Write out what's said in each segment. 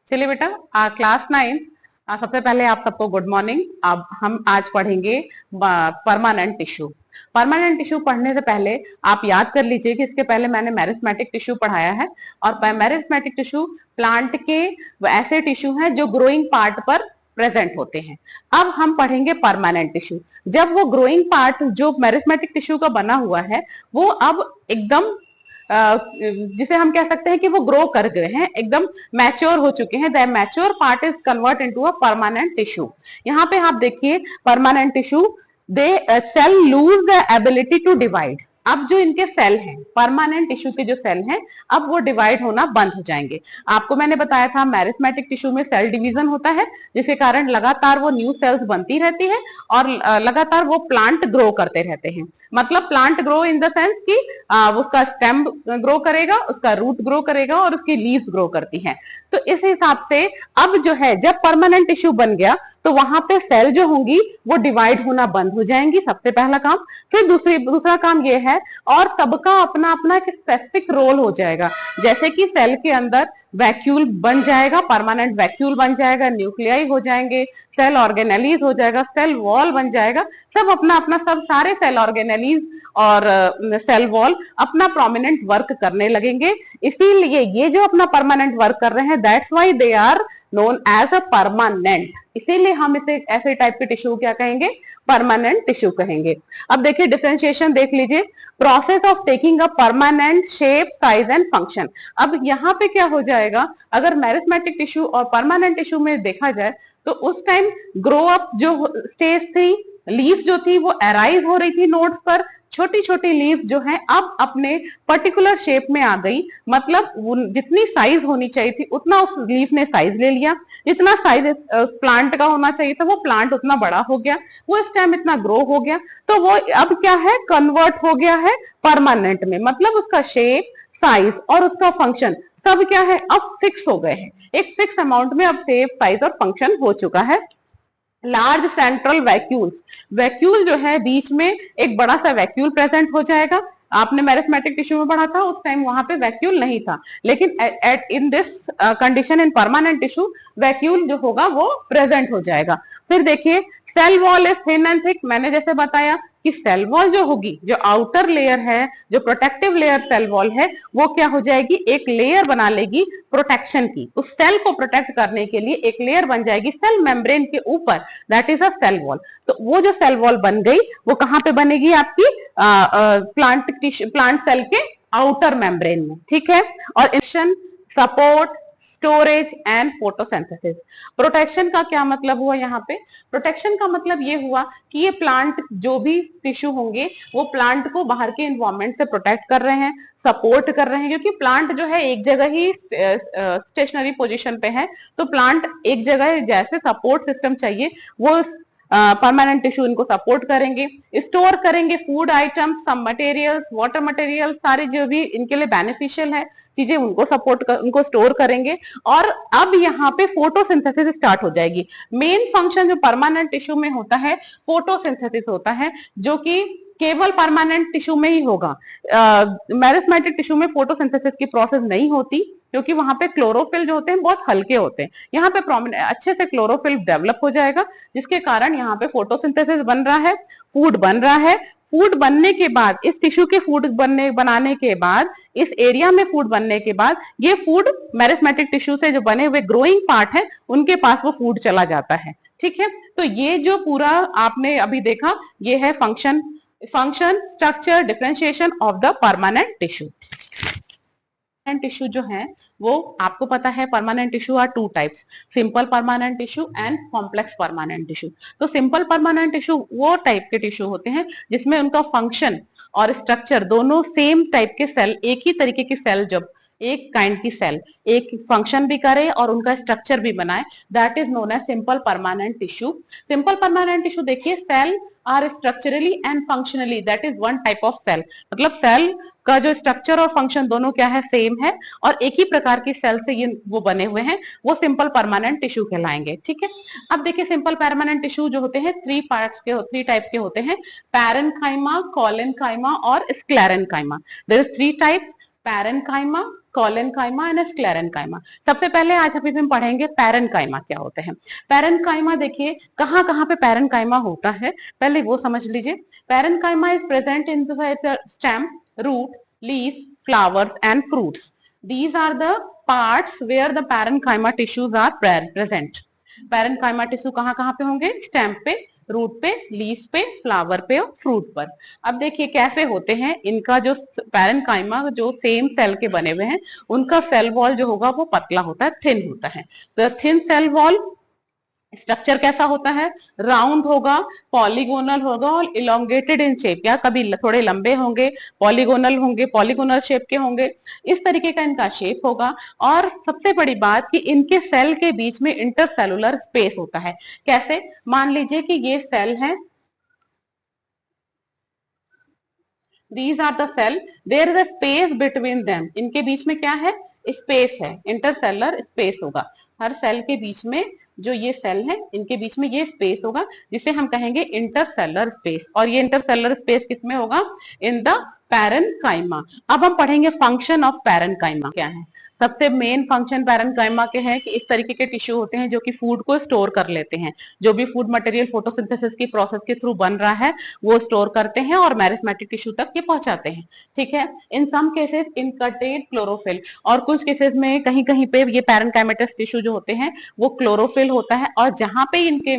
चलिए बेटा, क्लास 9। सबसे पहले आप सबको गुड मॉर्निंग। अब हम आज पढ़ेंगे परमानेंट टिश्यू। परमानेंट टिश्यू पढ़ने से पहले आप याद कर लीजिए कि इसके पहले मैंने मेरिस्मेटिक टिश्यू पढ़ाया है, और मेरिस्मेटिक टिश्यू प्लांट के ऐसे टिश्यू हैं जो ग्रोइंग पार्ट पर प्रेजेंट होते हैं। अब हम पढ़ेंगे परमानेंट टिश्यू। जब वो ग्रोइंग पार्ट जो मेरिस्मेटिक टिश्यू का बना हुआ है वो अब एकदम जिसे हम कह सकते हैं कि वो ग्रो कर गए हैं, एकदम मैच्योर हो चुके हैं, the mature part is convert into a permanent tissue. यहाँ पे आप देखिए permanent tissue, they cell lose the ability to divide. अब जो इनके सेल हैं, परमानेंट टिश्यू के जो सेल हैं, अब वो डिवाइड होना बंद हो जाएंगे। आपको मैंने बताया था मेरिस्मेटिक टिश्यू में सेल डिवीजन होता है, जिसके कारण लगातार वो न्यू सेल्स बनती रहती है और लगातार वो प्लांट ग्रो करते रहते हैं। मतलब plant grow in the sense कि उसका स्टेम ग्रो करेगा, उसका रूट ग्रो करेगा और उसकी लीव्स ग्रो करती हैं। तो इस हिसाब से अब जो है, जब परमानेंट टिश्यू बन गया तो वहां पे सेल जो होंगी वो डिवाइड होना बंद हो जाएंगी, सबसे पहला काम। फिर दूसरा काम ये है, और सबका अपना अपना एक स्पेसिफिक रोल हो जाएगा। जैसे कि सेल के अंदर वैक्यूल बन जाएगा, परमानेंट वैक्यूल बन जाएगा, न्यूक्लियाई हो जाएंगे, सेल ऑर्गेनेलीज हो जाएगा, सेल वॉल बन जाएगा। सब अपना अपना, सब सारे सेल ऑर्गेनेलीज और सेल वॉल अपना प्रोमिनेंट वर्क करने लगेंगे। इसीलिए ये जो अपना परमानेंट वर्क कर रहे हैं, that's why they are known as a permanent. इसीलिए हम इसे ऐसे टाइप के टिश्यू क्या कहेंगे, परमानेंट टिश्यू कहेंगे। अब देखिए डिफरेंशिएशन देख लीजिए, process of taking a permanent shape, size and function. अब यहाँ पे क्या हो जाएगा, अगर मेरिस्मेटिक टिश्यू और परमानेंट टिश्यू में देखा जाए तो उस टाइम ग्रो अप जो स्टेज थी, लीफ जो थी वो अराइज हो रही थी नोड्स पर। छोटी छोटी लीफ जो है अब अपने पर्टिकुलर शेप में आ गई, मतलब जितनी साइज होनी चाहिए थी उतना उस लीफ ने साइज ले लिया। जितना साइज प्लांट का होना चाहिए था वो प्लांट उतना बड़ा हो गया, वो स्टेम इतना ग्रो हो गया, तो वो अब क्या है, कन्वर्ट हो गया है परमानेंट में। मतलब उसका शेप, साइज और उसका फंक्शन सब क्या है, अब फिक्स हो गए हैं। एक फिक्स अमाउंट में अब शेप, साइज और फंक्शन हो चुका है। लार्ज सेंट्रल वैक्यूल्स, वैक्यूल जो है बीच में एक बड़ा सा वैक्यूल प्रेजेंट हो जाएगा। आपने मेरिस्मेटिक टिश्यू में पढ़ा था, उस टाइम वहां पे वैक्यूल नहीं था, लेकिन at in this condition in permanent tissue vacuole जो होगा वो प्रेजेंट हो जाएगा। फिर देखिए cell wall is thin and thick. मैंने जैसे बताया कि सेल वॉल जो होगी, जो आउटर लेयर है, जो प्रोटेक्टिव लेयर सेल वॉल है, वो क्या हो जाएगी, एक लेयर बना लेगी प्रोटेक्शन की। उस सेल को प्रोटेक्ट करने के लिए एक लेयर बन जाएगी सेल मेम्ब्रेन के ऊपर, that is a cell wall. तो वो जो सेल वॉल बन गई वो कहां पे बनेगी, आपकी प्लांट सेल के आउटर मेम्ब्रेन में, ठीक है। और support, storage and photosynthesis. Protection का क्या मतलब हुआ यहाँ पे, प्रोटेक्शन का मतलब ये हुआ कि ये प्लांट जो भी टिश्यू होंगे वो प्लांट को बाहर के एनवायरमेंट से प्रोटेक्ट कर रहे हैं, सपोर्ट कर रहे हैं, क्योंकि प्लांट जो है एक जगह ही स्टेशनरी पोजीशन पे है, तो प्लांट एक जगह जैसे सपोर्ट सिस्टम चाहिए वो परमानेंट टिश्यू इनको सपोर्ट करेंगे। स्टोर करेंगे food items, some materials, water material, सारे जो भी इनके लिए बेनिफिशियल है चीजें उनको उनको स्टोर करेंगे। और अब यहाँ पे फोटोसिंथेसिस स्टार्ट हो जाएगी। मेन फंक्शन जो परमानेंट टिश्यू में होता है फोटोसिंथेसिस होता है, जो कि केवल परमानेंट टिश्यू में ही होगा। मेरिस्मेटिक टिश्यू में फोटोसिंथेसिस की प्रोसेस नहीं होती, क्योंकि वहां पे क्लोरोफिल जो होते हैं बहुत हल्के होते हैं। यहाँ पे अच्छे से क्लोरोफिल डेवलप हो जाएगा, जिसके कारण यहाँ पे फोटोसिंथेसिस बन रहा है, फूड बन रहा है। फूड बनने के बाद, इस टिश्यू के फूड बनाने के बाद, इस एरिया में फूड बनने के बाद, ये फूड मेरिस्मेटिक टिश्यू से जो बने हुए ग्रोइंग पार्ट है उनके पास वो फूड चला जाता है, ठीक है। तो ये जो पूरा आपने अभी देखा, ये है function, structure, differentiation of the permanent tissue. Tissue जो है वो आपको पता है, permanent tissue are two types, simple permanent tissue and complex permanent tissue. तो सिंपल परमानेंट टिश्यू वो टाइप के टिश्यू होते हैं जिसमें उनका फंक्शन और स्ट्रक्चर दोनों सेम टाइप के सेल, एक ही तरीके की सेल, जब एक काइंड की सेल एक फंक्शन भी करे और उनका स्ट्रक्चर भी बनाए, that is known as simple permanent tissue. Simple permanent tissue देखिए, cell are structurally and functionally that is one type of cell. मतलब सेल का जो स्ट्रक्चर और फंक्शन दोनों क्या है, सेम है, और एक ही प्रकार की सेल से ये वो बने हुए हैं, वो सिंपल परमानेंट टिश्यू कहलाएंगे, ठीक है। अब देखिए सिंपल परमानेंट टिश्यू जो होते हैं थ्री टाइप्स के होते हैं, पैरेन्काइमा, कोलेन्काइमा और sclerenchyma. There is three types, parenchyma, collenchyma and sclerenchyma. सबसे पहले आज अभी हम पढ़ेंगे पैरेनकाइमा क्या होते हैं। पैरेनकाइमा देखिए कहाँ कहाँ पे पैरेनकाइमा होता है, पहले वो समझ लीजिए। Parenchyma is present in the stem, root, leaf, flowers and fruits. These are the parts where the parenchyma tissues are present. Parenchyma tissue कहाँ कहाँ पे होंगे? स्टेम पे, रूट पे, लीफ पे, फ्लावर पे और फ्रूट पर। अब देखिए कैसे होते हैं इनका जो पैरेनकाइमा जो सेम सेल के बने हुए हैं उनका सेल वॉल जो होगा वो पतला होता है, थिन होता है। तो थिन सेल वॉल स्ट्रक्चर कैसा होता है? राउंड होगा, पॉलीगोनल होगा और इलोंगेटेड इन शेप, या कभी थोड़े लंबे होंगे, पॉलीगोनल होंगे, पॉलीगोनल शेप के होंगे, इस तरीके का इनका शेप होगा। और सबसे बड़ी बात कि इनके सेल के बीच में इंटरसेलुलर स्पेस होता है। कैसे? मान लीजिए कि ये सेल है, these are the cell, there is a space between them, इनके बीच में क्या है? स्पेस है, इंटरसेलुलर स्पेस होगा। हर सेल के बीच में जो ये सेल है इनके बीच में ये स्पेस होगा जिसे हम कहेंगे इंटरसेलुलर स्पेस। और ये इंटरसेलुलर स्पेस किसमें होगा? In the parenchyma. अब हम पढ़ेंगे फंक्शन ऑफ पैरेनकाइमा क्या है। सबसे मेन फंक्शन पैरेनकाइमा के हैं कि इस तरीके के टिश्यू होते हैं जो कि फूड को स्टोर कर लेते हैं। जो भी फूड मटेरियल फोटोसिंथेसिस की प्रोसेस के थ्रू बन रहा है वो स्टोर करते हैं और मेरिस्मेटिक टिश्यू तक ये पहुंचाते हैं। ठीक है। इन सम केसेस इनकटेड क्लोरोफिल, और कुछ केसेस में कहीं कहीं पे ये पैरेनकाइमेटस टिश्यू जो होते हैं वो क्लोरोफिल होता है। और जहां पे इनके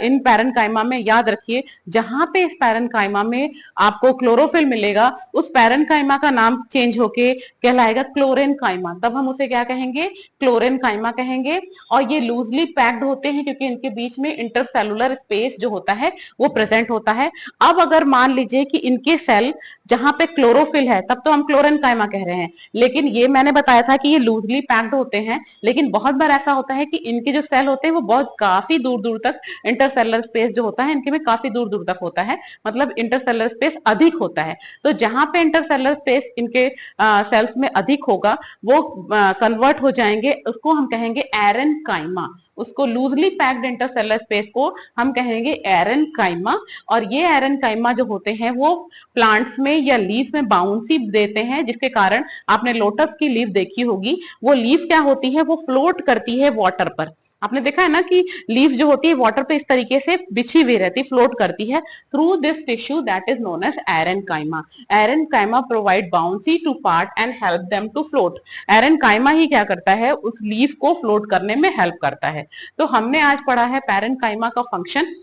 इन पैरेनकाइमा में, याद रखिए, जहां पे इस पैरेनकाइमा में आपको क्लोरोफिल मिलेगा उस पैरेनकाइमा का नाम चेंज होके कहलाएगा क्लोरेनकाइमा। तब हम उसे क्या कहेंगे? क्लोरेनकाइमा कहेंगे। और ये लूजली पैक्ड होते हैं क्योंकि इनके बीच में इंटरसेलुलर स्पेस जो होता है वो प्रेजेंट होता है। अब अगर मान लीजिए कि इनके सेल जहां पे क्लोरोफिल है तब तो हम क्लोरेनकाइमा कह रहे हैं, लेकिन ये मैंने बताया था कि ये लूजली पैक्ड होते हैं। लेकिन बहुत बार ऐसा होता है कि इनके जो सेल होते हैं वो बहुत काफी दूर दूर तक, इंटरसेलुलर स्पेस जो होता है इनके में काफी दूर दूर तक होता है, मतलब इंटरसेलुलर स्पेस अधिक होता है। तो जहां पे इंटरसेलुलर स्पेस इनके सेल्स में अधिक होगा वो कन्वर्ट हो जाएंगे, उसको हम कहेंगे एरेनकाइमा। उसको लूजली पैक्ड इंटरसेलुलर स्पेस को हम कहेंगे एरेनकाइमा। और ये एरेनकाइमा जो होते हैं वो प्लांट्स में या लीफ में बाउंसी देते हैं, जिसके कारण आपने लोटस की लीफ देखी होगी, वो लीफ क्या होती है? वो फ्लोट करती है वाटर पर। आपने देखा है ना कि लीफ जो होती है वाटर पे इस तरीके से बिछी हुई रहती, फ्लोट करती है through this tissue that is known as aerenchyma. Aerenchyma provide bouncy to part and help them to float. Aerenchyma ही क्या करता है? उस लीफ को फ्लोट करने में हेल्प करता है। तो हमने आज पढ़ा है पैरेनकाइमा का फंक्शन,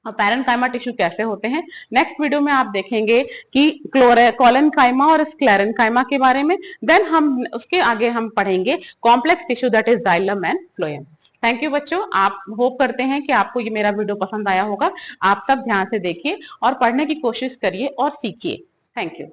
पैरेनकाइमा टिश्यू कैसे होते हैं। नेक्स्ट वीडियो में आप देखेंगे कि कोलेनकाइमा और स्क्लेरेनकाइमा के बारे में। देन हम उसके आगे हम पढ़ेंगे complex tissue that is xylem and phloem. Thank you बच्चों, आप होप करते हैं कि आपको ये मेरा वीडियो पसंद आया होगा। आप सब ध्यान से देखिए और पढ़ने की कोशिश करिए और सीखिए। Thank you.